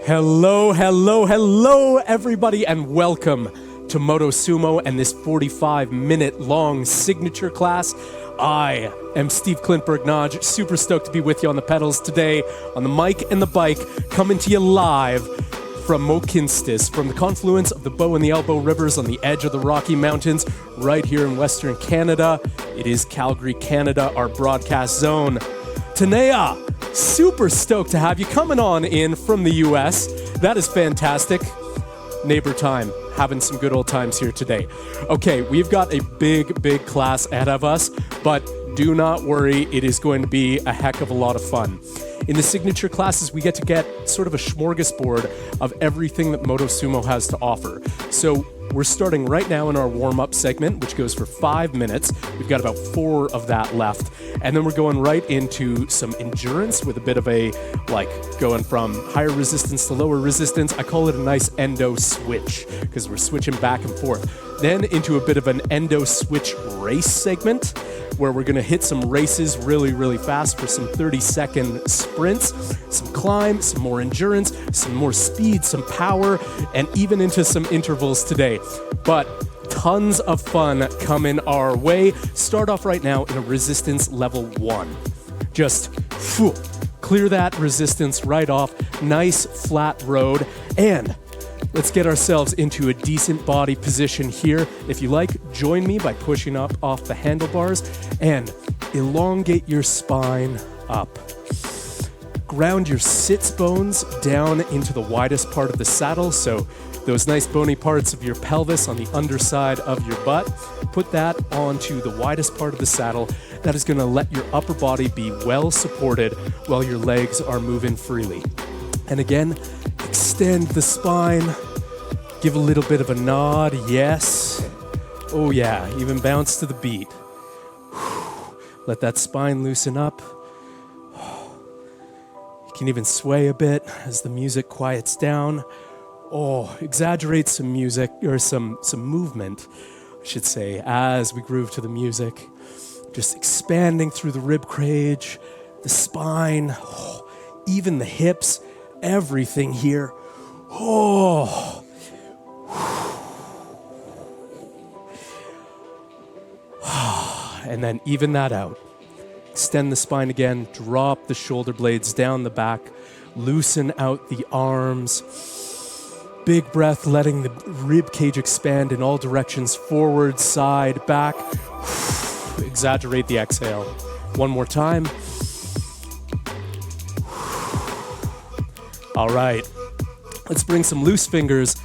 Hello, hello, hello, everybody, and welcome to Motosumo and this 45-minute long signature class. I am Steve Klintberg-Nodge, super stoked to be with you on the pedals today, on the mic and the bike, coming to you live from Mokinstis, from the confluence of the Bow and the Elbow rivers on the edge of the Rocky Mountains, right here in Western Canada. It is Calgary, Canada, our broadcast zone. Tanea, super stoked to have you coming on in from the US. That is fantastic. Neighbor time, having some good old times here today. Okay, we've got a big class ahead of us, but do not worry, it is going to be a heck of a lot of fun. In the signature classes, we get sort of a smorgasbord of everything that Motosumo has to offer. So we're starting right now in our warm-up segment, which goes for 5 minutes. We've got about 4 of that left. And then we're going right into some endurance with a bit of a, going from higher resistance to lower resistance. I call it a nice endo switch because we're switching back and forth. Then into a bit of an endo switch race segment where we're gonna hit some races really fast for some 30-second sprints, some climb, some more endurance, some more speed, some power, and even into some intervals today. But tons of fun coming our way. Start off right now in a resistance level 1. Just clear that resistance right off. Nice flat road. And let's get ourselves into a decent body position here. If you like, join me by pushing up off the handlebars and elongate your spine up. Ground your sits bones down into the widest part of the saddle, so those nice bony parts of your pelvis on the underside of your butt. Put that onto the widest part of the saddle. That is going to let your upper body be well supported while your legs are moving freely. And again, extend the spine. Give a little bit of a nod. Yes. Oh yeah, even bounce to the beat. Let that spine loosen up. You can even sway a bit as the music quiets down. Oh, exaggerate some music, or some movement, I should say, as we groove to the music. Just expanding through the rib cage, the spine, even the hips, everything here. Oh. And then even that out. Extend the spine again, drop the shoulder blades down the back, loosen out the arms. Big breath, letting the rib cage expand in all directions, forward, side, back. Exaggerate the exhale. One more time. All right, let's bring some loose fingers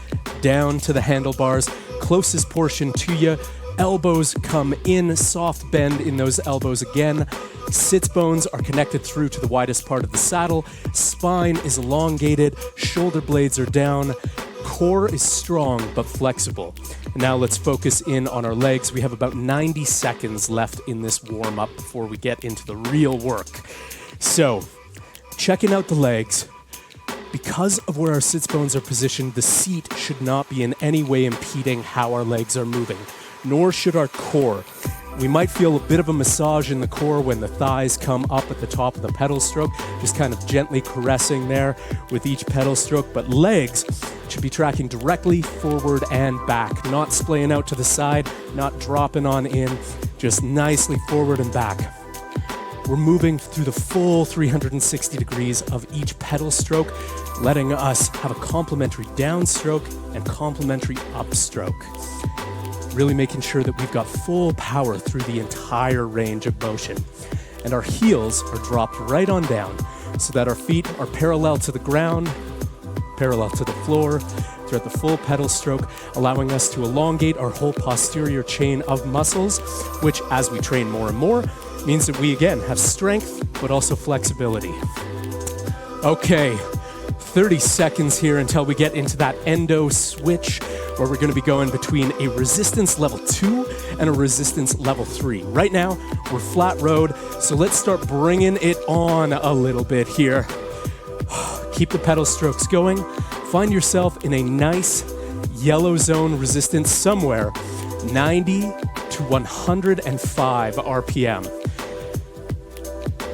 down to the handlebars, closest portion to you. Elbows come in, soft bend in those elbows again. Sits bones are connected through to the widest part of the saddle. Spine is elongated, shoulder blades are down. Core is strong but flexible. And now let's focus in on our legs. We have about 90 seconds left in this warm-up before we get into the real work. So, checking out the legs. Because of where our sits bones are positioned, the seat should not be in any way impeding how our legs are moving, nor should our core. We might feel a bit of a massage in the core when the thighs come up at the top of the pedal stroke, just kind of gently caressing there with each pedal stroke, but legs should be tracking directly forward and back, not splaying out to the side, not dropping on in, just nicely forward and back. We're moving through the full 360 degrees of each pedal stroke, letting us have a complementary downstroke and complementary upstroke. Really making sure that we've got full power through the entire range of motion. And our heels are dropped right on down so that our feet are parallel to the ground, parallel to the floor throughout the full pedal stroke, allowing us to elongate our whole posterior chain of muscles, which as we train more and more, means that we again have strength, but also flexibility. Okay, 30 seconds here until we get into that endo switch, where we're gonna be going between a resistance level 2 and a resistance level 3. Right now, we're flat road, so let's start bringing it on a little bit here. Keep the pedal strokes going. Find yourself in a nice yellow zone resistance somewhere, 90 to 105 RPM.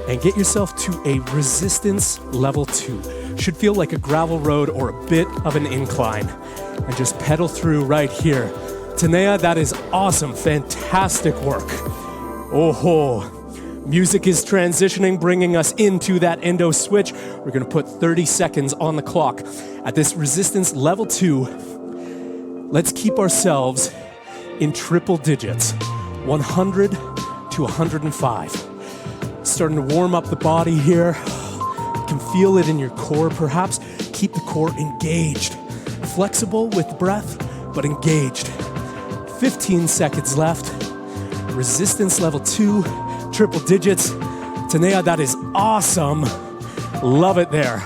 And get yourself to a resistance level 2. Should feel like a gravel road or a bit of an incline. And just pedal through right here. Tanea, that is awesome. Fantastic work. Oh, music is transitioning, bringing us into that endo switch. We're gonna put 30 seconds on the clock. At this resistance level 2, let's keep ourselves in triple digits, 100 to 105. Starting to warm up the body here. You can feel it in your core, perhaps. Keep the core engaged. Flexible with the breath, but engaged. 15 seconds left. Resistance level 2, triple digits. Tanea, that is awesome. Love it there.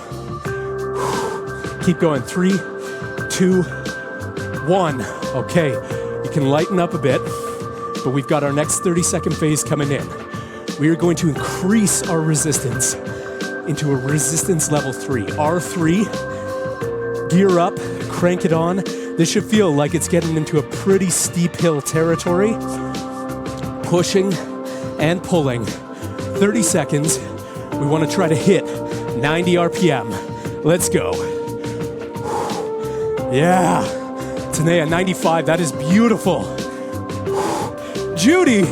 Keep going. 3, 2, 1. Okay, you can lighten up a bit, but we've got our next 30-second phase coming in. We are going to increase our resistance into a resistance level 3. R3, gear up, crank it on. This should feel like it's getting into a pretty steep hill territory. Pushing and pulling. 30 seconds. We want to try to hit 90 RPM. Let's go. Yeah. Tanea, 95, that is beautiful. Judy,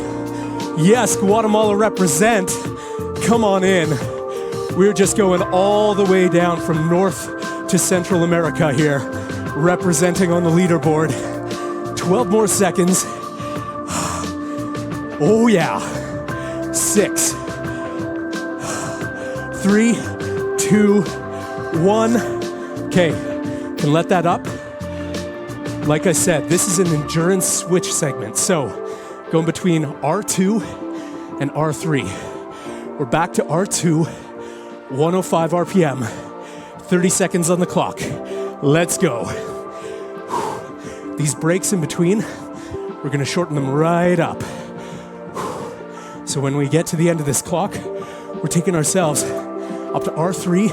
yes, Guatemala represent. Come on in. We're just going all the way down from North to Central America here, representing on the leaderboard. 12 more seconds. Oh yeah. 6, 3, 2, 1. Okay, can let that up. Like I said, this is an endurance switch segment. So going between R2 and R3. We're back to R2, 105 RPM, 30 seconds on the clock. Let's go. These breaks in between, we're gonna shorten them right up. So when we get to the end of this clock, we're taking ourselves up to R3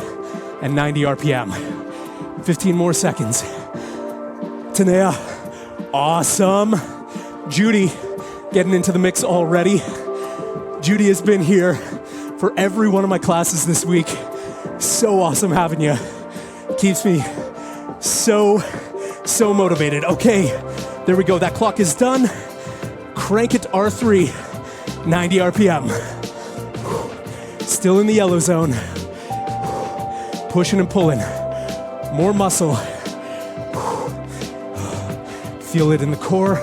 and 90 RPM. 15 more seconds. Tanea, awesome. Judy, getting into the mix already. Judy has been here for every one of my classes this week. So awesome having you. Keeps me so motivated. Okay, there we go. That clock is done. Crank it to R3, 90 RPM. Still in the yellow zone. Pushing and pulling. More muscle. Feel it in the core.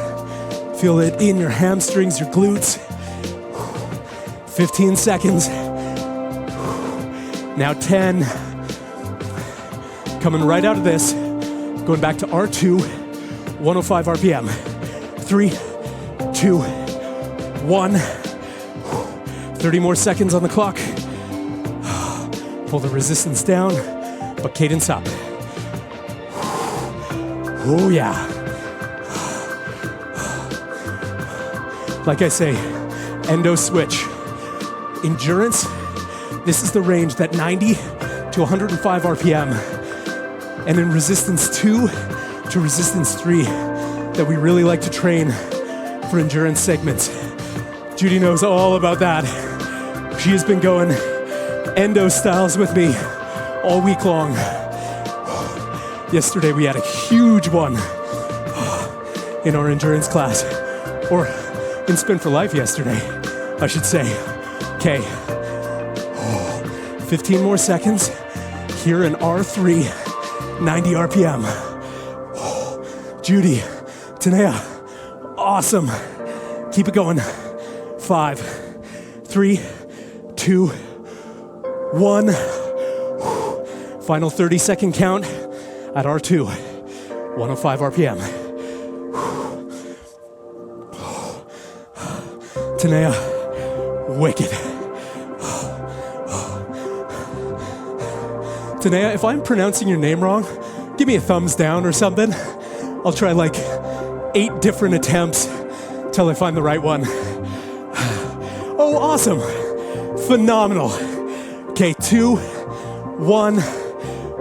Feel it in your hamstrings, your glutes. 15 seconds. Now 10. Coming right out of this. Going back to R2, 105 RPM. 3, 2, 1. 30 more seconds on the clock. Pull the resistance down, but cadence up. Oh yeah. Like I say, endo switch. Endurance, this is the range, that 90 to 105 RPM. And in resistance 2 to resistance 3 that we really like to train for endurance segments. Judy knows all about that. She has been going endo styles with me all week long. Yesterday we had a huge one in our endurance class, or in Spin for Life yesterday, I should say. Okay, 15 more seconds here in R3, 90 RPM. Judy, Tanea, awesome. Keep it going. 5, 3, 2, 1. Final 30-second count at R2, 105 RPM. Tanea, wicked. Tanea, if I'm pronouncing your name wrong, give me a thumbs down or something. I'll try like 8 different attempts till I find the right one. Oh, awesome. Phenomenal. Okay, 2, 1.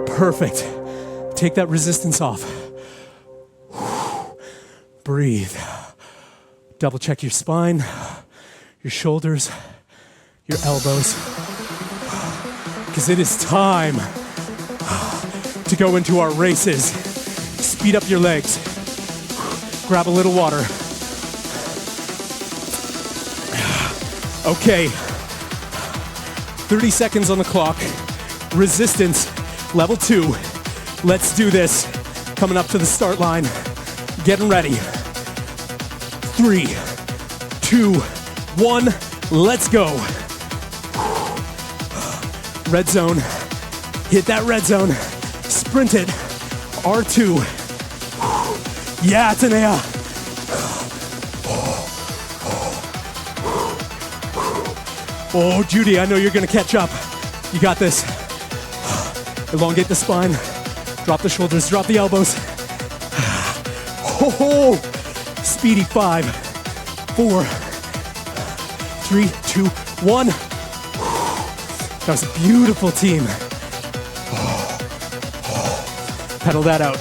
Perfect. Take that resistance off. Breathe. Double check your spine, your shoulders, your elbows. Because it is time to go into our races. Speed up your legs. Grab a little water. Okay, 30 seconds on the clock. Resistance, level 2. Let's do this. Coming up to the start line. Getting ready. 3, 2, 1, let's go. Red zone. Hit that red zone. Sprint it. R2. Yeah, Tanea. Oh, Judy, I know you're gonna catch up. You got this. Elongate the spine. Drop the shoulders, drop the elbows. Oh, speedy 5, 4, 3, 2, 1. That was a beautiful team. Pedal that out.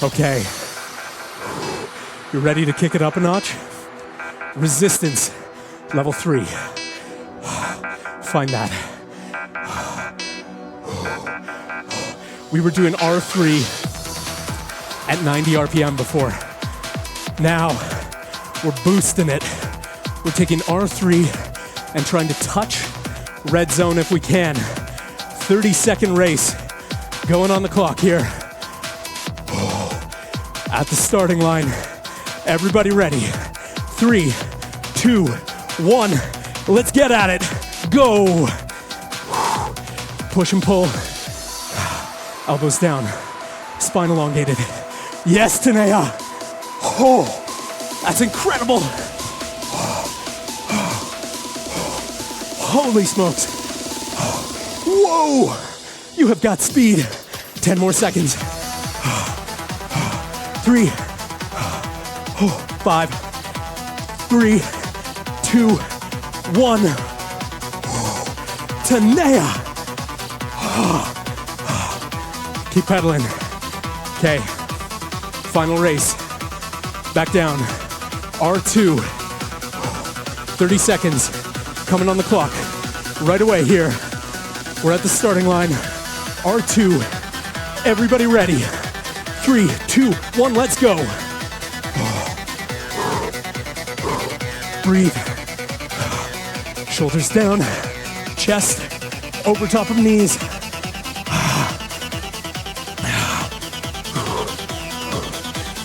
Okay. You ready to kick it up a notch? Resistance, level 3. Find that. We were doing R3 at 90 RPM before. Now, we're boosting it. We're taking R3 and trying to touch red zone if we can. 30-second race. Going on the clock here. At the starting line. Everybody ready. 3, 2, 1. Let's get at it. Go. Push and pull. Elbows down. Spine elongated. Yes, Tanea. Oh, that's incredible. Holy smokes. Whoa. You have got speed. 10 more seconds. 3, 5, 3, 2, 1. Tanea. Keep pedaling. Okay. Final race. Back down. R2. 30 seconds. Coming on the clock. Right away here. We're at the starting line. R2. Everybody ready. 3, 2, 1, let's go. Breathe. Shoulders down. Chest over top of knees.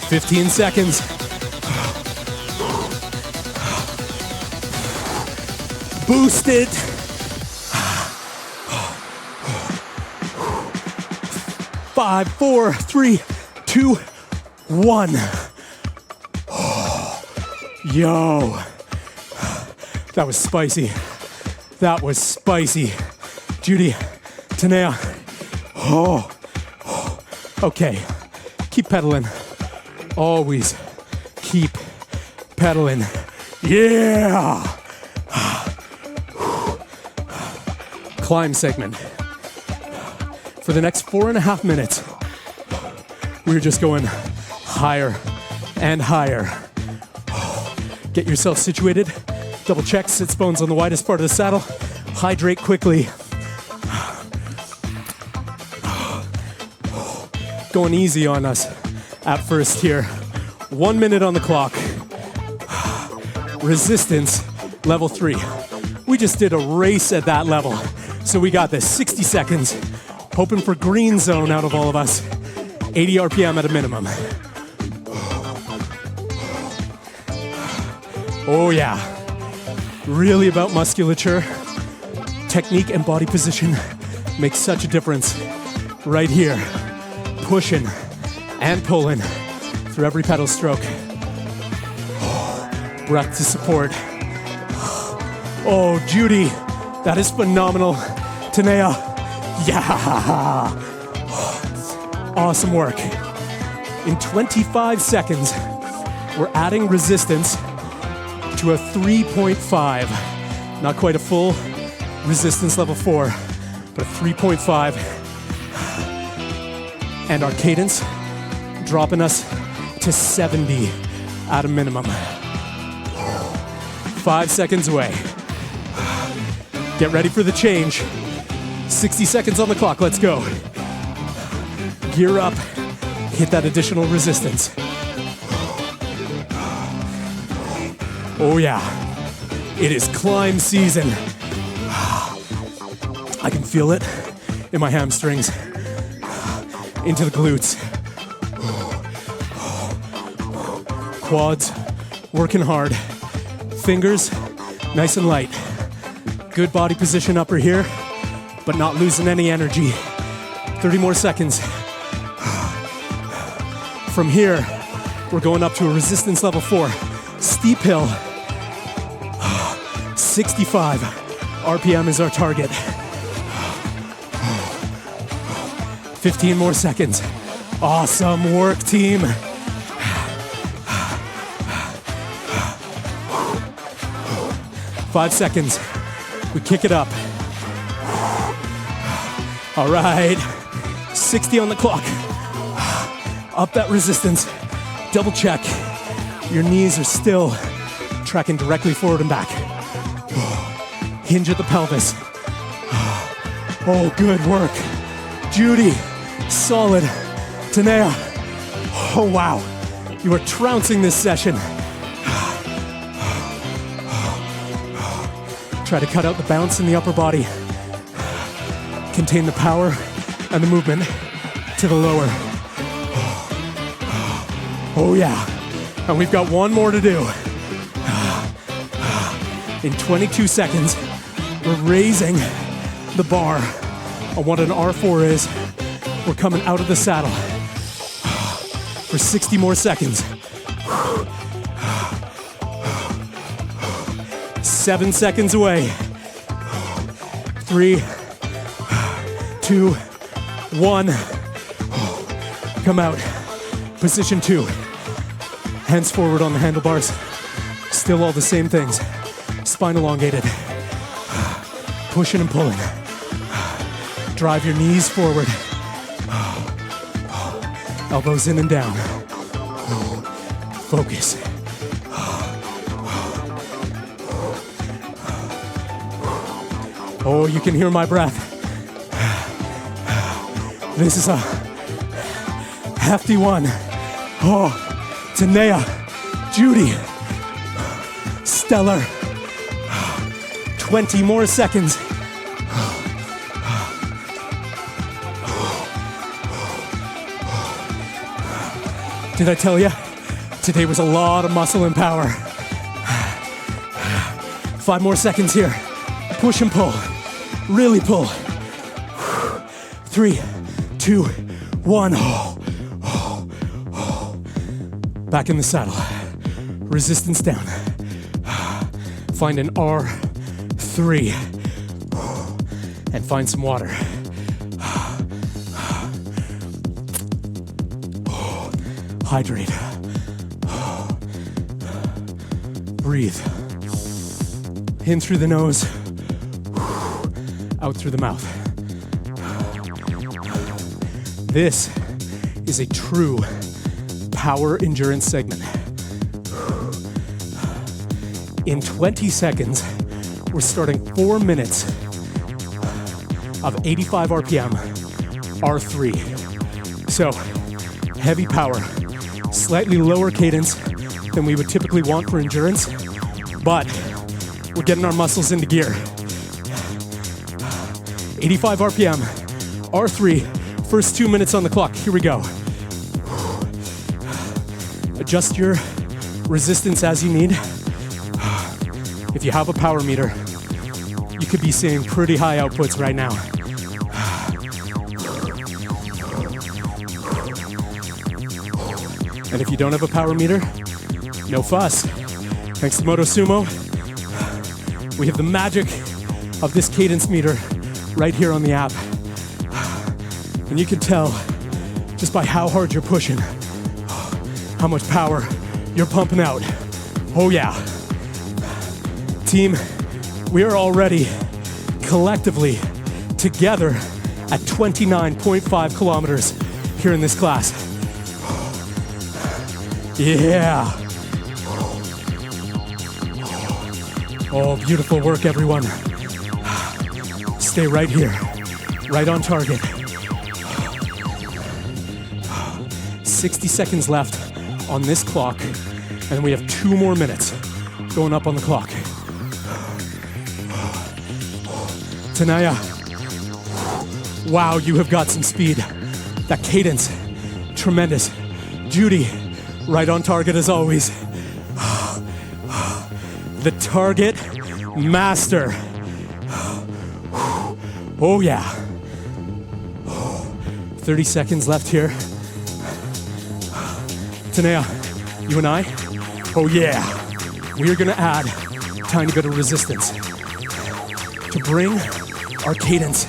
15 seconds. Boost it. 5, 4, 3, 2, 1. Yo. That was spicy. That was spicy. Judy, Tanea. Oh. Okay. Keep pedaling. Always keep pedaling. Yeah. Climb segment. For the next 4.5 minutes, we're just going higher and higher. Get yourself situated. Double check, sits bones on the widest part of the saddle. Hydrate quickly. Going easy on us at first here. 1 minute on the clock. Resistance, level 3. We just did a race at that level. So we got this, 60 seconds. Hoping for green zone out of all of us. 80 RPM at a minimum. Oh yeah. Really about musculature. Technique and body position makes such a difference. Right here. Pushing and pulling through every pedal stroke. Breath to support. Oh, Judy, that is phenomenal. Tanea, yeah. Awesome work. In 25 seconds, we're adding resistance to a 3.5. Not quite a full resistance level 4, but a 3.5. And our cadence dropping us to 70 at a minimum. 5 seconds away. Get ready for the change. 60 seconds on the clock, let's go. Gear up, hit that additional resistance. Oh yeah, it is climb season. I can feel it in my hamstrings, into the glutes. Quads, working hard. Fingers, nice and light. Good body position upper here, but not losing any energy. 30 more seconds. From here, we're going up to a resistance level 4. Steep hill. 65 RPM is our target. 15 more seconds. Awesome work, team. 5 seconds. We kick it up. All right. 60 on the clock. Up that resistance. Double check. Your knees are still tracking directly forward and back. Hinge at the pelvis. Oh, good work. Judy, solid. Tanea, oh wow. You are trouncing this session. Try to cut out the bounce in the upper body. Contain the power and the movement to the lower. Oh yeah. And we've got one more to do. In 22 seconds, we're raising the bar on what an R4 is. We're coming out of the saddle for 60 more seconds. 7 seconds away. 3, 2, 1. Come out. Position 2. Hands forward on the handlebars. Still all the same things. Spine elongated. Pushing and pulling. Drive your knees forward. Elbows in and down. Focus. Oh, you can hear my breath. This is a hefty one. Oh, Tanea, Judy, stellar. 20 more seconds. Did I tell you? Today was a lot of muscle and power. 5 more seconds here. Push and pull. Really pull. 3, 2, 1. Back in the saddle. Resistance down. Find an R3. And find some water. Hydrate. Breathe. In through the nose. Out through the mouth. This is a true power endurance segment. In 20 seconds, we're starting 4 minutes of 85 RPM, R3. So, heavy power, slightly lower cadence than we would typically want for endurance, but we're getting our muscles into gear. 85 RPM, R3, first 2 minutes on the clock. Here we go. Adjust your resistance as you need. If you have a power meter, you could be seeing pretty high outputs right now. And if you don't have a power meter, no fuss. Thanks to Motosumo, we have the magic of this cadence meter right here on the app. And you can tell just by how hard you're pushing, how much power you're pumping out. Oh yeah. Team, we are already collectively together at 29.5 kilometers here in this class. Yeah. Oh, beautiful work, everyone. Stay right here, right on target. 60 seconds left on this clock, and we have 2 more minutes going up on the clock. Tanaya, wow, you have got some speed. That cadence, tremendous. Judy, right on target as always. The target master. Oh yeah. 30 seconds left here. Tanea, you and I, oh yeah. We are gonna add a tiny bit of resistance to bring our cadence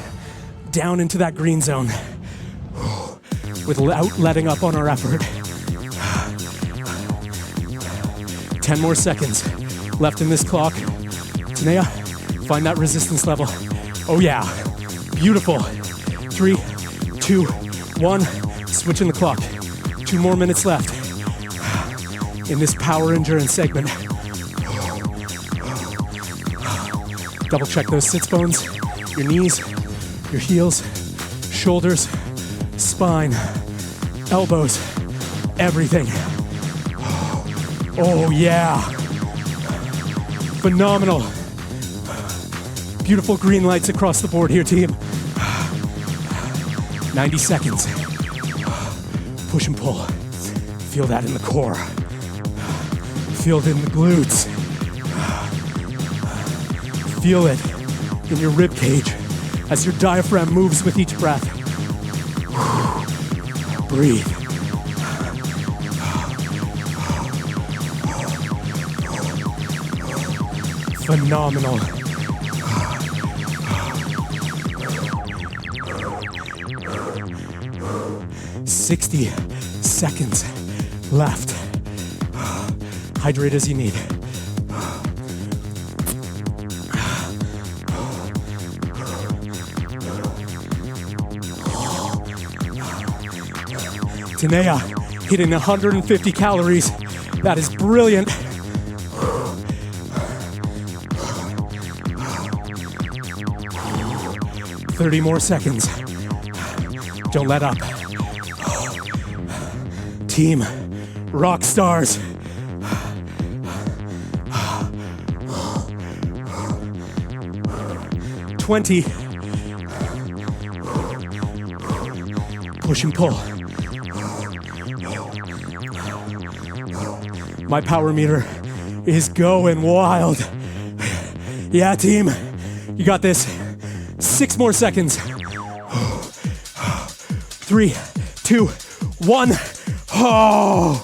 down into that green zone without letting up on our effort. 10 more seconds left in this clock. Tanea, find that resistance level. Oh yeah, beautiful. 3, 2, 1, switching the clock. 2 more minutes left in this power endurance segment. Double check those sits bones, your knees, your heels, shoulders, spine, elbows, everything. Oh yeah, phenomenal. Beautiful green lights across the board here, team. 90 seconds. Push and pull. Feel that in the core. Feel it in the glutes. Feel it in your rib cage as your diaphragm moves with each breath. Breathe. Phenomenal. 60 seconds left. Hydrate as you need. Tanea hitting 150 calories. That is brilliant. 30 more seconds. Don't let up. Team, rock stars. "20. Push and pull. My power meter is going wild. Yeah, team, you got this. 6 more seconds. 3, 2, 1. Oh.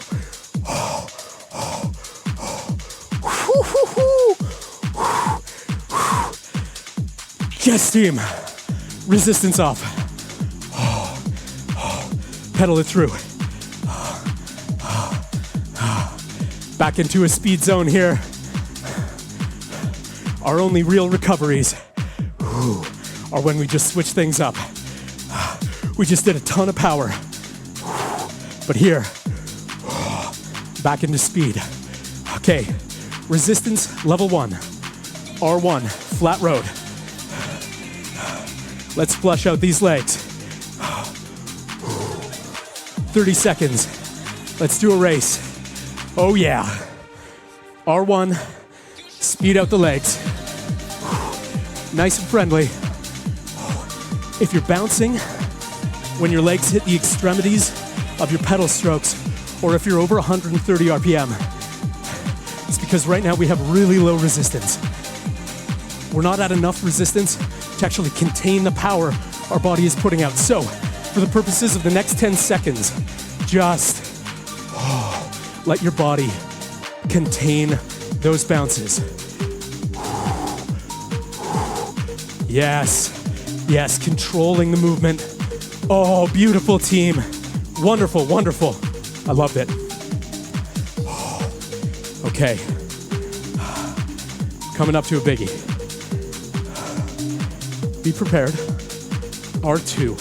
Yes, team. Resistance off. Pedal it through. Back into a speed zone here. Our only real recoveries are when we just switch things up. We just did a ton of power. But here, back into speed. Okay, resistance level 1. R1, flat road. Let's flush out these legs. 30 seconds. Let's do a race. Oh yeah. R1, speed out the legs. Nice and friendly. If you're bouncing when your legs hit the extremities of your pedal strokes, or if you're over 130 RPM, it's because right now we have really low resistance. We're not at enough resistance to actually contain the power our body is putting out. So, for the purposes of the next 10 seconds, just let your body contain those bounces. Yes, yes, controlling the movement. Oh, beautiful, team. Wonderful, wonderful. I loved it. Okay. Coming up to a biggie. Be prepared. R2.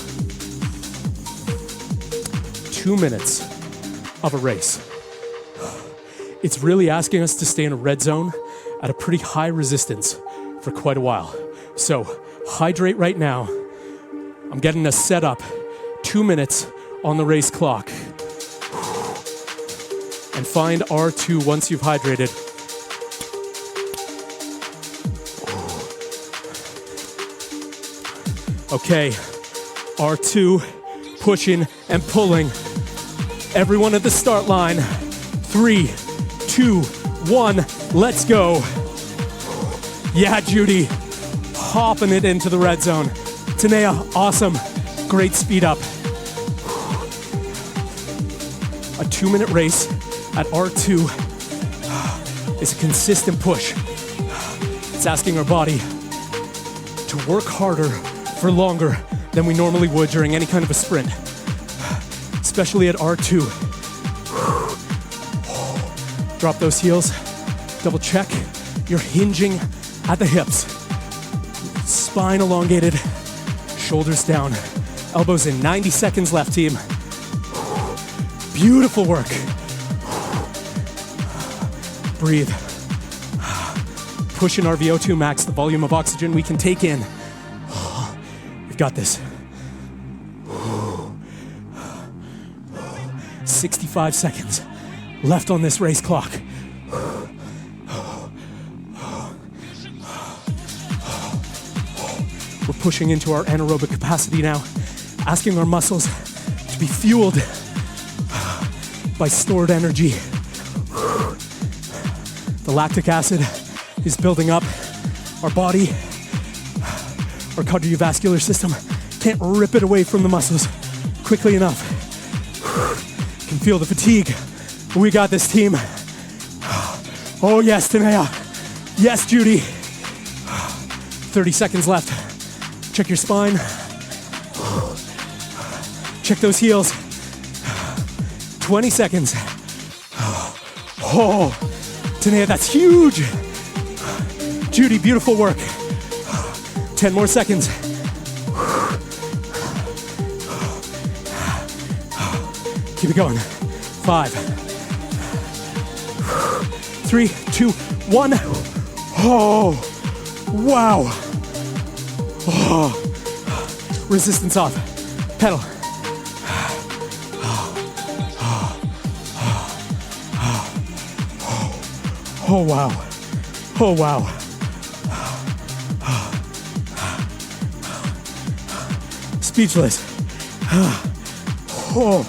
2 minutes of a race. It's really asking us to stay in a red zone at a pretty high resistance for quite a while. So hydrate right now. I'm getting us set up. 2 minutes on the race clock. and find R2 once you've hydrated. Okay, R2, pushing and pulling. Everyone at the start line. 3, 2, 1, let's go. Yeah, Judy, hopping it into the red zone. Tanea, awesome, great speed up. A 2-minute race at R2 is a consistent push. It's asking our body to work harder for longer than we normally would during any kind of a sprint, especially at R2. Drop those heels, double check. You're hinging at the hips. Spine elongated, shoulders down, elbows in. 90 seconds left, team. Beautiful work. Breathe. Pushing our VO2 max, the volume of oxygen we can take in. We've got this. 65 seconds left on this race clock. We're pushing into our anaerobic capacity now, asking our muscles to be fueled by stored energy. The lactic acid is building up. Our body, our cardiovascular system can't rip it away from the muscles quickly enough. Can feel the fatigue. We got this, team. Oh yes, Tanea. Yes, Judy. 30 seconds left. Check your spine. Check those heels. 20 seconds. Oh, Tanea, that's huge. Judy, beautiful work. 10 more seconds. Keep it going. 5, 3, 2, 1. Oh, wow. Oh. Resistance off. Pedal. Oh, wow. Oh, wow. Speechless. Oh.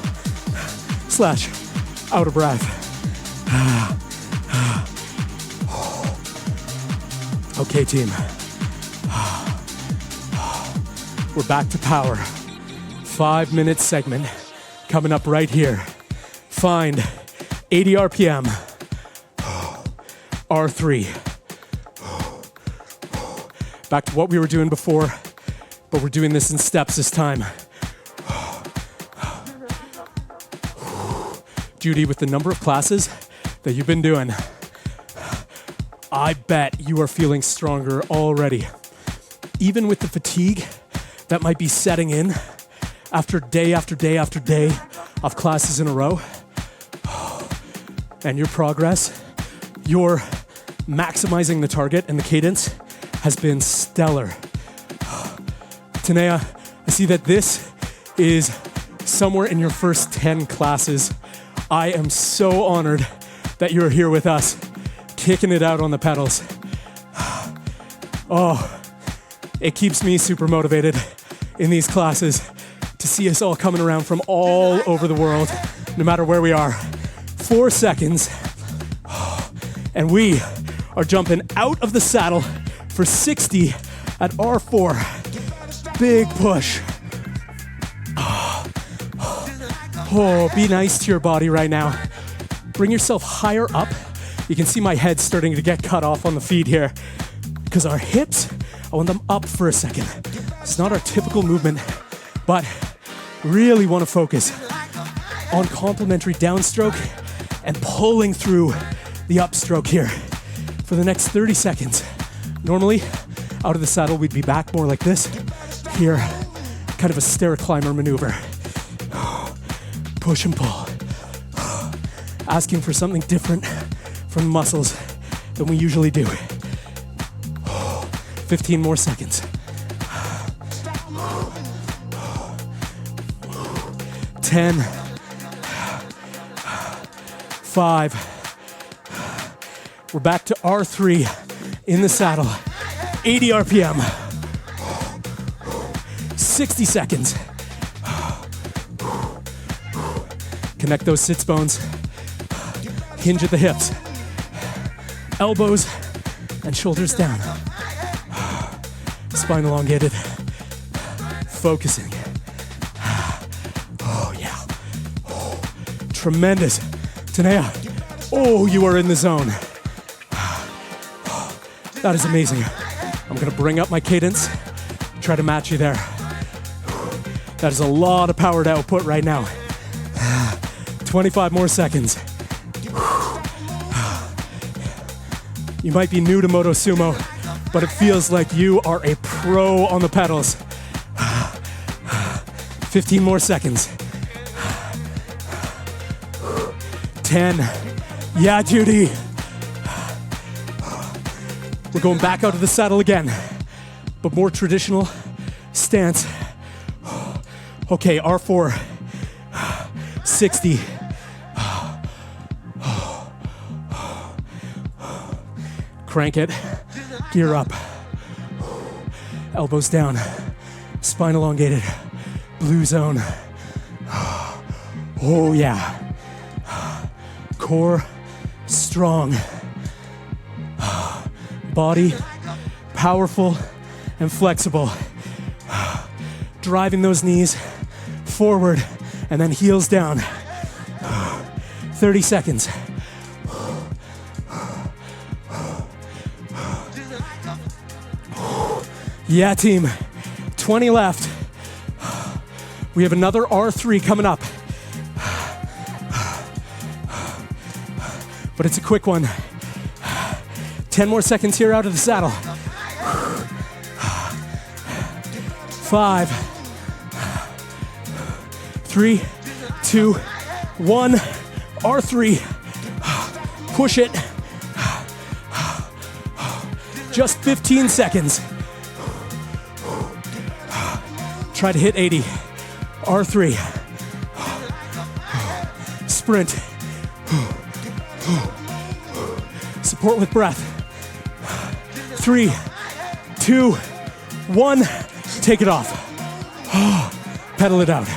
Slash. Out of breath. Okay, team. We're back to power. 5-minute segment coming up right here. Find 80 RPM. R3. Back to what we were doing before, but we're doing this in steps this time. Judy, with the number of classes that you've been doing, I bet you are feeling stronger already. Even with the fatigue that might be setting in after day after day after day of classes in a row, and your progress, your maximizing the target and the cadence has been stellar. Tanea, I see that this is somewhere in your first 10 classes. I am so honored that you're here with us, kicking it out on the pedals. Oh, it keeps me super motivated in these classes to see us all coming around from all over the world, no matter where we are. 4 seconds, and we are jumping out of the saddle for 60 at R4. Big push. Oh, be nice to your body right now. Bring yourself higher up. You can see my head starting to get cut off on the feed here because our hips, I want them up for a second. It's not our typical movement, but really want to focus on complementary downstroke and pulling through the upstroke here for the next 30 seconds. Normally, out of the saddle, we'd be back more like this. Here, kind of a stair climber maneuver. Push and pull. Asking for something different from the muscles than we usually do. 15 more seconds. 10, 5. We're back to R3 in the saddle. 80 RPM. 60 seconds. Connect those sits bones. Hinge at the hips. Elbows and shoulders down. Spine elongated. Focusing. Oh, yeah. Oh, tremendous. Tanea, oh, you are in the zone. That is amazing. I'm gonna bring up my cadence, try to match you there. That is a lot of power to output right now. 25 more seconds. You might be new to Motosumo, but it feels like you are a pro on the pedals. 15 more seconds. 10. Yeah, Judy. We're going back out of the saddle again, but more traditional stance. Okay, R4, 60. Crank it, gear up. Elbows down, spine elongated, blue zone. Oh yeah. Core strong. Body powerful and flexible. Driving those knees forward and then heels down. 30 seconds. Yeah, team. 20 left. We have another R3 coming up. But it's a quick one. 10 more seconds here out of the saddle. 5, 3, 2, 1. R3. Push it. Just 15 seconds. Try to hit 80. R3. Sprint. Support with breath. 3, 2, 1. Take it off. Pedal it out.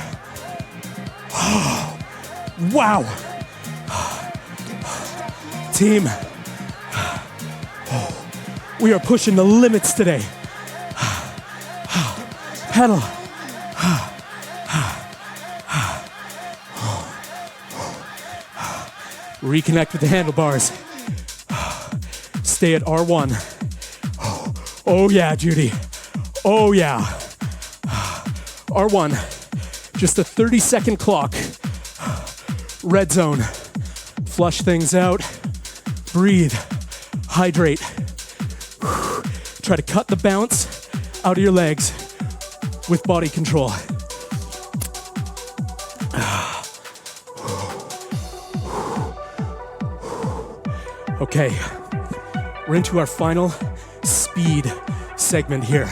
Wow. Team. We are pushing the limits today. Pedal. Reconnect with the handlebars. Stay at R1. Oh yeah, Judy. Oh yeah. R1. Just a 30-second clock. Red zone. Flush things out. Breathe. Hydrate. Try to cut the bounce out of your legs with body control. Okay, we're into our final speed segment here.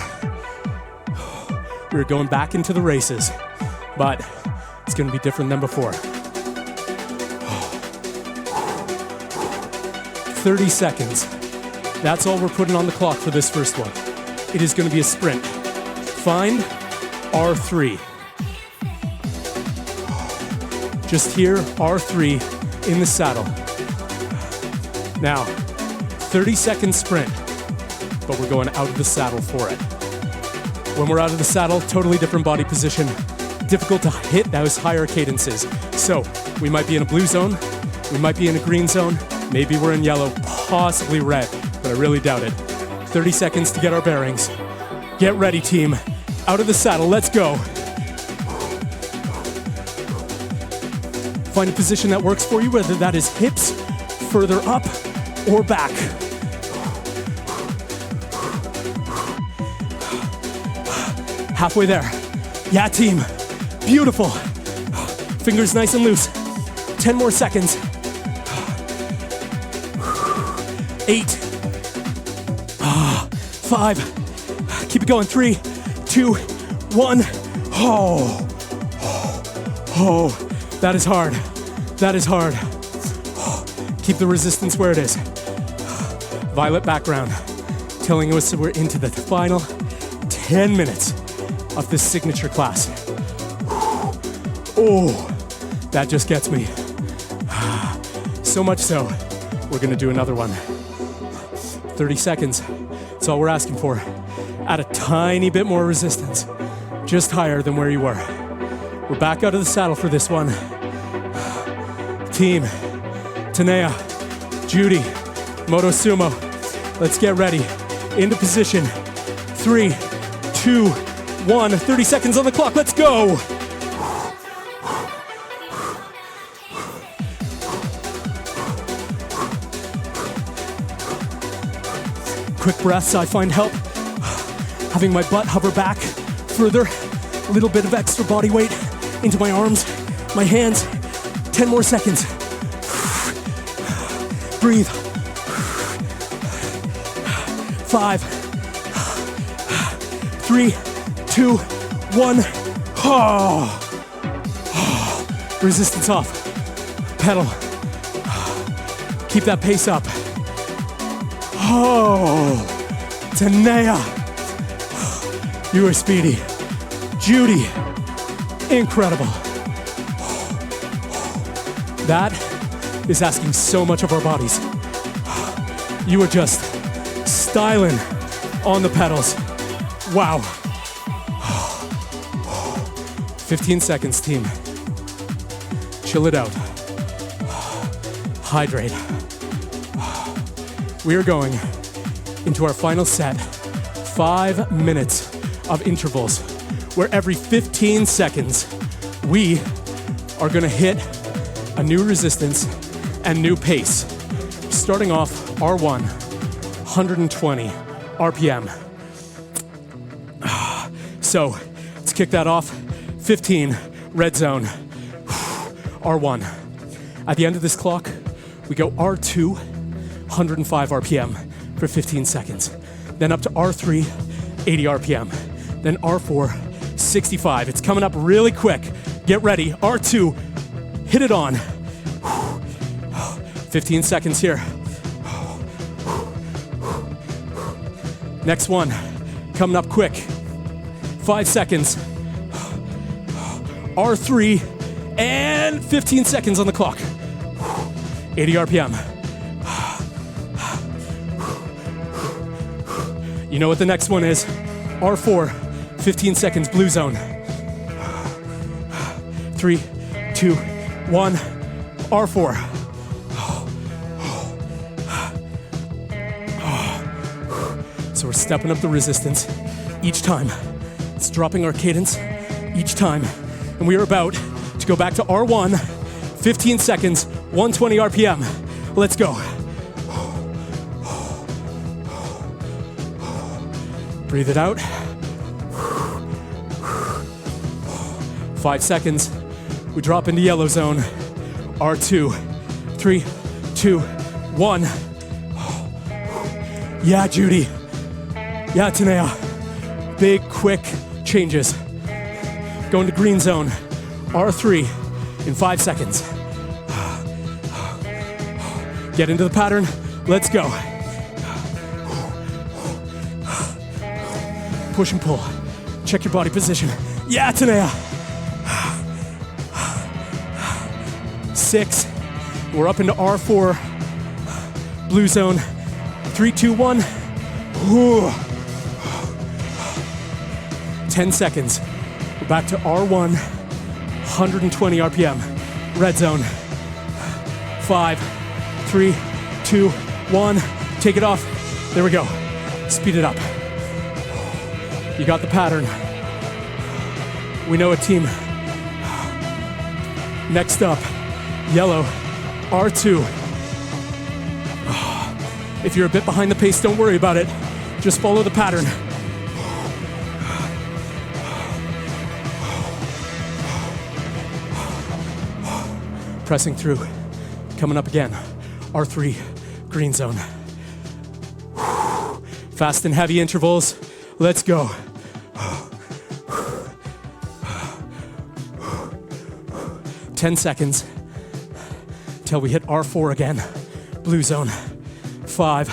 We're going back into the races, but it's going to be different than before. 30 seconds. That's all we're putting on the clock for this first one. It is going to be a sprint. Find R3. Just here, R3 in the saddle. Now, 30-second sprint, but we're going out of the saddle for it. When we're out of the saddle, totally different body position. Difficult to hit those higher cadences. So, we might be in a blue zone, we might be in a green zone, maybe we're in yellow, possibly red, but I really doubt it. 30 seconds to get our bearings. Get ready, team. Out of the saddle, let's go. Find a position that works for you, whether that is hips further up or back. Halfway there. Yeah, team. Beautiful. Fingers nice and loose. 10 more seconds. 8. 5. Keep it going. 3, 2, 1. Oh, that is hard. That is hard. Keep the resistance where it is. Violet background telling us we're into the final 10 minutes of this signature class. Oh, that just gets me. So much so, we're gonna do another one. 30 seconds, that's all we're asking for. Add a tiny bit more resistance, just higher than where you were. We're back out of the saddle for this one. Team, Tanea, Judy, Motosumo, let's get ready. Into position. 3, 2, 1. 30 seconds on the clock, let's go. Quick breaths, I find help. Having my butt hover back further, a little bit of extra body weight into my arms, my hands. 10 more seconds. Breathe. 5, 3, 2, 1. Resistance off. Pedal. Keep that pace up. Tanea, you are speedy. Judy, incredible. That is asking so much of our bodies. You are just styling on the pedals. Wow. 15 seconds, team. Chill it out. Hydrate. We are going into our final set, 5 minutes of intervals, where every 15 seconds, we are gonna hit a new resistance and new pace. Starting off R1, 120 RPM. So let's kick that off. 15, red zone, R1. At the end of this clock, we go R2, 105 RPM for 15 seconds. Then up to R3, 80 RPM. Then R4, 65. It's coming up really quick. Get ready. R2, hit it on. 15 seconds here. Next one, coming up quick. 5 seconds. R3, and 15 seconds on the clock. 80 RPM. You know what the next one is. R4, 15 seconds, blue zone. 3, 2, 1, R4. So we're stepping up the resistance each time. It's dropping our cadence each time. And we are about to go back to R1, 15 seconds, 120 RPM. Let's go. Breathe it out. 5 seconds. We drop into yellow zone. R2, 3, 2, 1. Yeah, Judy. Yeah, Tanea. Big, quick changes. Going to green zone. R3 in 5 seconds. Get into the pattern. Let's go. Push and pull. Check your body position. Yeah, Tanea. 6. We're up into R4. Blue zone. 3, 2, 1. Ooh. 10 seconds. We're back to R1. 120 RPM. Red zone. 5, 3, 2, 1. Take it off. There we go. Speed it up. You got the pattern. We know a team. Next up, yellow, R2. If you're a bit behind the pace, don't worry about it. Just follow the pattern. Pressing through. Coming up again. R3, green zone. Fast and heavy intervals. Let's go. 10 seconds till we hit R4 again. blue zone, 5.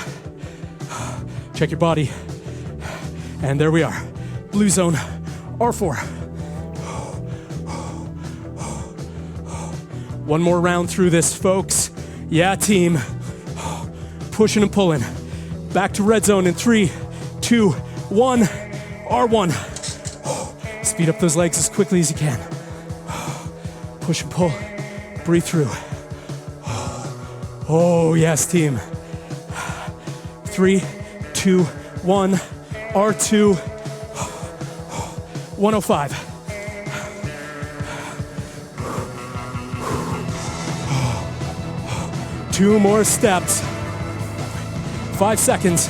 Check your body. And there we are, blue zone, R4. One more round through this, folks. Yeah, team. Pushing and pulling. Back to red zone in 3, 2, 1, R1. Speed up those legs as quickly as you can. Push and pull, breathe through. Oh, yes, team. 3, 2, 1, R2, 105. Two more steps. 5 seconds.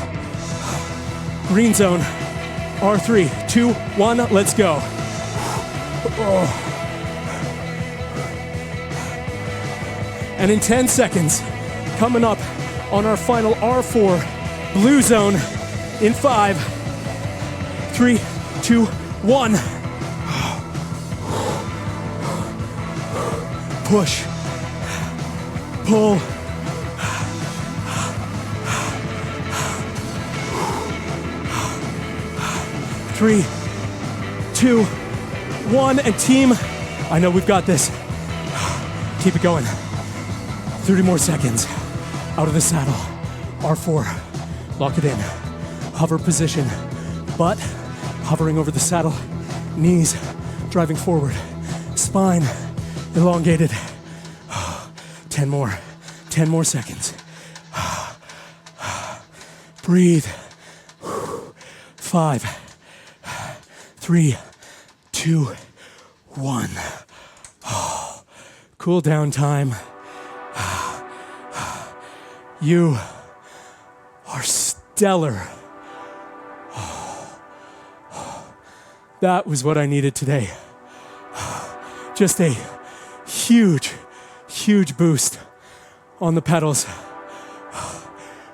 Green zone. R3, 2, 1, let's go. Oh. And in 10 seconds, coming up on our final R4, blue zone in 5, 3, 2, 1. Push, pull. Three, 2, 1, and team, I know we've got this. Keep it going. 30 more seconds. Out of the saddle. R4. Lock it in. Hover position. Butt hovering over the saddle. Knees driving forward. Spine elongated. 10 more. 10 more seconds. Breathe. 5, 3, 2, 1. Cool down time. You are stellar. That was what I needed today. Just a huge, huge boost on the pedals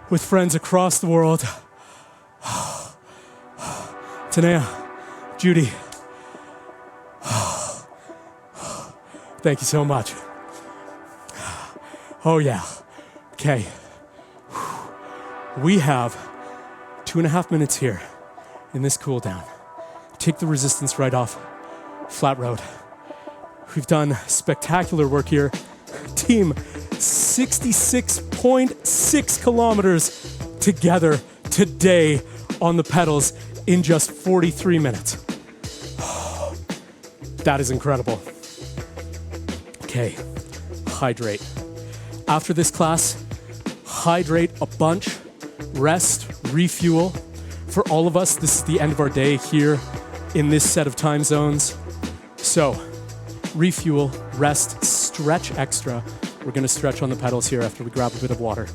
with friends across the world. Tanea, Judy, thank you so much. Oh yeah, okay. We have 2.5 minutes here in this cool down. Take the resistance right off, flat road. We've done spectacular work here. Team, 66.6 kilometers together today on the pedals in just 43 minutes. That is incredible. Okay, hydrate. After this class, hydrate a bunch, rest, refuel. For all of us, this is the end of our day here in this set of time zones. So, refuel, rest, stretch extra. We're gonna stretch on the pedals here after we grab a bit of water.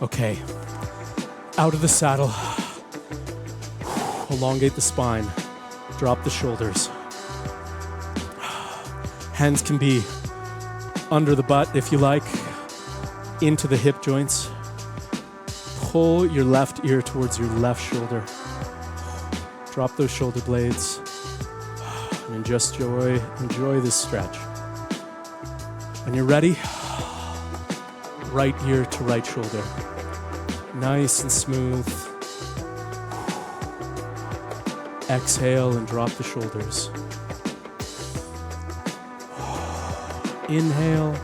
Okay, out of the saddle, elongate the spine, drop the shoulders. Hands can be under the butt if you like, into the hip joints. Pull your left ear towards your left shoulder. Drop those shoulder blades and just enjoy this stretch. When you're ready, right ear to right shoulder. Nice and smooth. Exhale and drop the shoulders. Inhale,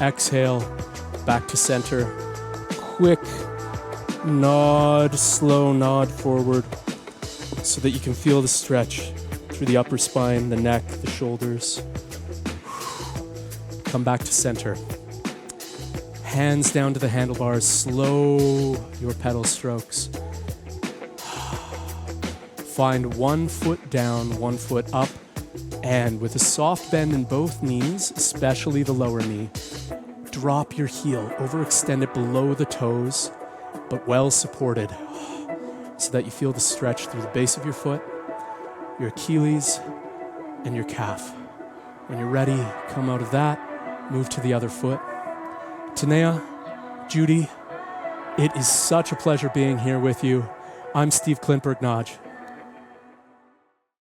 exhale, back to center. Quick nod, slow nod forward so that you can feel the stretch through the upper spine, the neck, the shoulders. Come back to center. Hands down to the handlebars, slow your pedal strokes. Find one foot down, one foot up, and with a soft bend in both knees, especially the lower knee, drop your heel, overextend it below the toes, but well supported, so that you feel the stretch through the base of your foot, your Achilles, and your calf. When you're ready, come out of that, move to the other foot. Tanea, Judy, it is such a pleasure being here with you. I'm Steve Klintberg-Nodge.